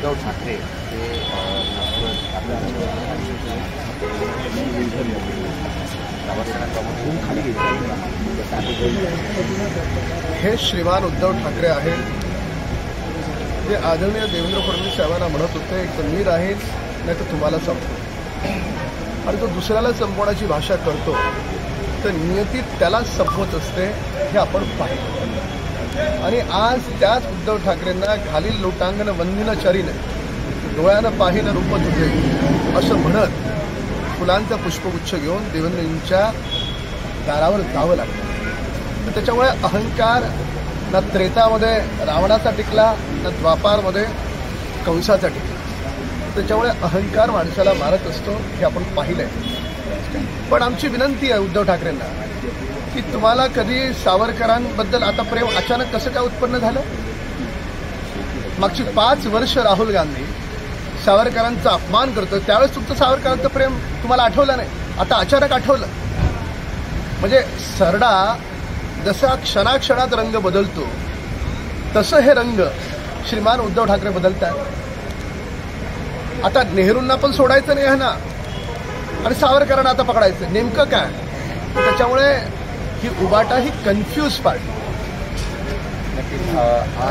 उद्धव ठाकरे हे हे श्रीमान उद्धव ठाकरे आहेत जे आदरणीय देवेंद्र फडणवीस साहेबांना म्हणत होते एक तर मी राहील नाही तर तुम्हाला संपतो आणि तो दुसऱ्याला संपवण्याची भाषा करतो तर नियती त्याला संपवत असते हे आपण पाहिलं आणि आज त्याच उद्धव ठाकरेंना घालील लोटांगण वंदिनचरीने डोळ्यानं पाहिलं रूपत होते असं म्हणत फुलांचा पुष्पगुच्छ घेऊन देवेंद्रजींच्या दारावर जावं लागलं. तर त्याच्यामुळे अहंकार ना त्रेतामध्ये रावणाचा टिकला ना द्वापारमध्ये कंसाचा टिकला. त्याच्यामुळे अहंकार माणसाला मारत असतो हे आपण पाहिलंय. पण आमची विनंती आहे उद्धव ठाकरेंना की तुम्हाला कधी सावरकरांबद्दल आता प्रेम अचानक कसं काय उत्पन्न झालं. मागची 5 वर्ष राहुल गांधी सावरकरांचा अपमान करतो त्यावेळेस तुमचं सावरकरांचं प्रेम तुम्हाला आठवलं नाही, आता अचानक आठवलं. म्हणजे सरडा जसा क्षणाक्षणात रंग बदलतो तसं हे रंग श्रीमान उद्धव ठाकरे बदलतात. आता नेहरूंना पण सोडायचं नाही आहे ना आणि सावरकरांना आता पकडायचं नेमकं काय. त्याच्यामुळे ही उबाटा ही कन्फ्यूज पार्टी. नक्कीच